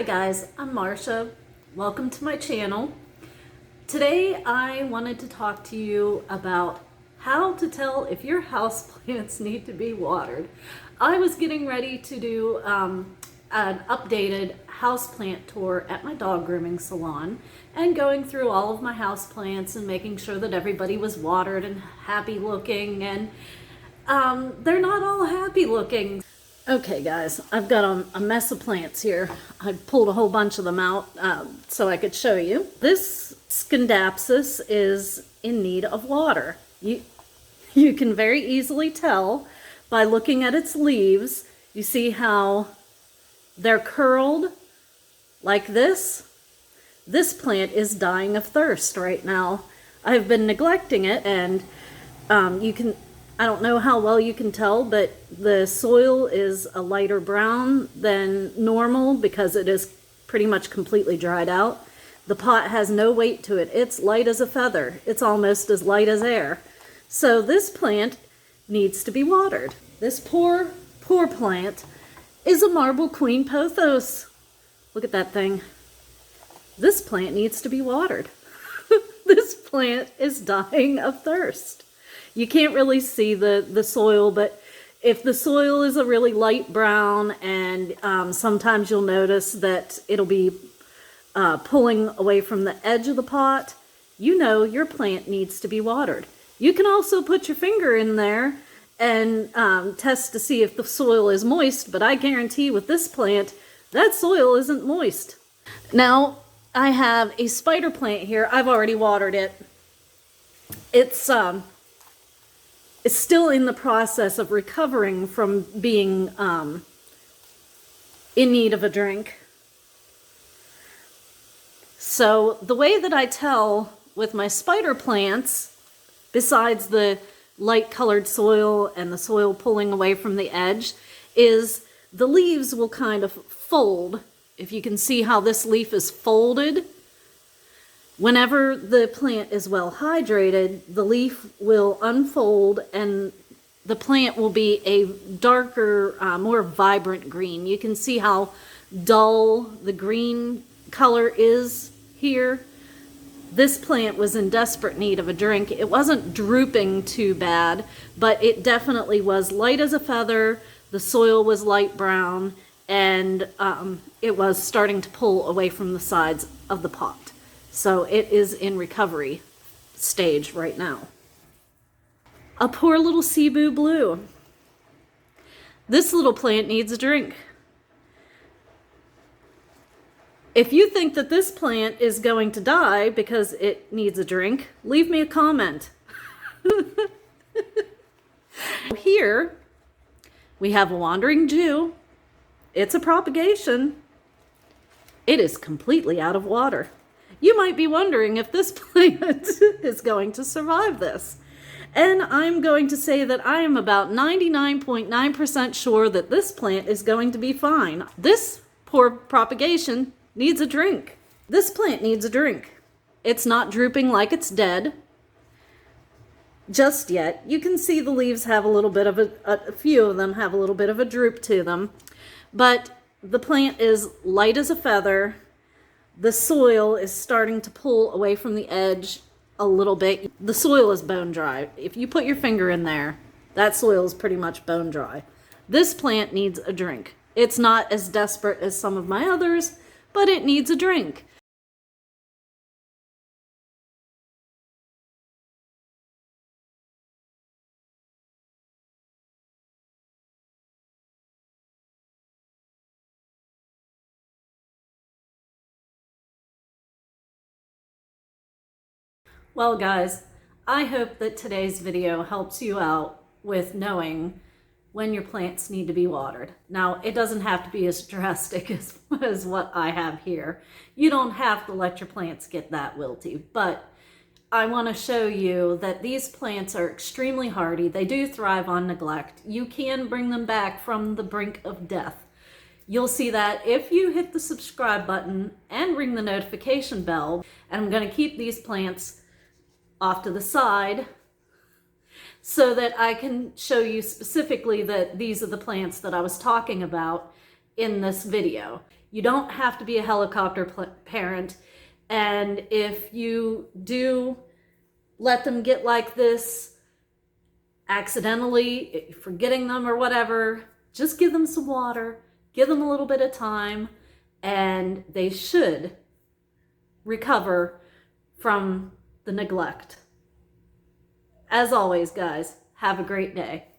Hi guys, I'm Marsha. Welcome to my channel. Today I wanted to talk to you about how to tell if your houseplants need to be watered. I was getting ready to do an updated houseplant tour at my dog grooming salon and going through all of my houseplants and making sure that everybody was watered and happy looking, and they're not all happy looking. Okay guys, I've got a mess of plants here. I pulled a whole bunch of them out so I could show you. This Skindapsis is in need of water. You can very easily tell by looking at its leaves. You see how they're curled like this? This plant is dying of thirst right now. I've been neglecting it, and I don't know how well you can tell, but the soil is a lighter brown than normal because it is pretty much completely dried out. The pot has no weight to it. It's light as a feather. It's almost as light as air. So this plant needs to be watered. This poor plant is a marble queen pothos. Look at that thing. This plant needs to be watered. This plant is dying of thirst. You can't really see the soil, but if the soil is a really light brown, and sometimes you'll notice that it'll be pulling away from the edge of the pot, you know your plant needs to be watered. You can also put your finger in there and test to see if the soil is moist, but I guarantee with this plant, that soil isn't moist. Now, I have a spider plant here. I've already watered it. It's still in the process of recovering from being in need of a drink. So the way that I tell with my spider plants, besides the light colored soil and the soil pulling away from the edge, is the leaves will kind of fold. If you can see how this leaf is folded, whenever the plant is well hydrated, the leaf will unfold and the plant will be a darker, more vibrant green. You can see how dull the green color is here. This plant was in desperate need of a drink. It wasn't drooping too bad, but it definitely was light as a feather. The soil was light brown, and it was starting to pull away from the sides of the pot. So it is in recovery stage right now. A poor little Cebu Blue. This little plant needs a drink. If you think that this plant is going to die because it needs a drink, leave me a comment. Here we have a wandering Jew. It's a propagation. It is completely out of water. You might be wondering if this plant is going to survive this. And I'm going to say that I am about 99.9% sure that this plant is going to be fine. This poor propagation needs a drink. This plant needs a drink. It's not drooping like it's dead just yet. You can see the leaves have a little bit of a few of them have a little bit of a droop to them. But the plant is light as a feather. The soil is starting to pull away from the edge a little bit. The soil is bone dry. If you put your finger in there, that soil is pretty much bone dry. This plant needs a drink. It's not as desperate as some of my others, but it needs a drink. Well guys, I hope that today's video helps you out with knowing when your plants need to be watered. Now, it doesn't have to be as drastic as what I have here. You don't have to let your plants get that wilty, but I want to show you that these plants are extremely hardy. They do thrive on neglect. You can bring them back from the brink of death. You'll see that if you hit the subscribe button and ring the notification bell. And I'm going to keep these plants off to the side so that I can show you specifically that these are the plants that I was talking about in this video. You don't have to be a helicopter parent. And if you do let them get like this accidentally, forgetting them or whatever, just give them some water, give them a little bit of time, and they should recover from the neglect. As always, guys, have a great day.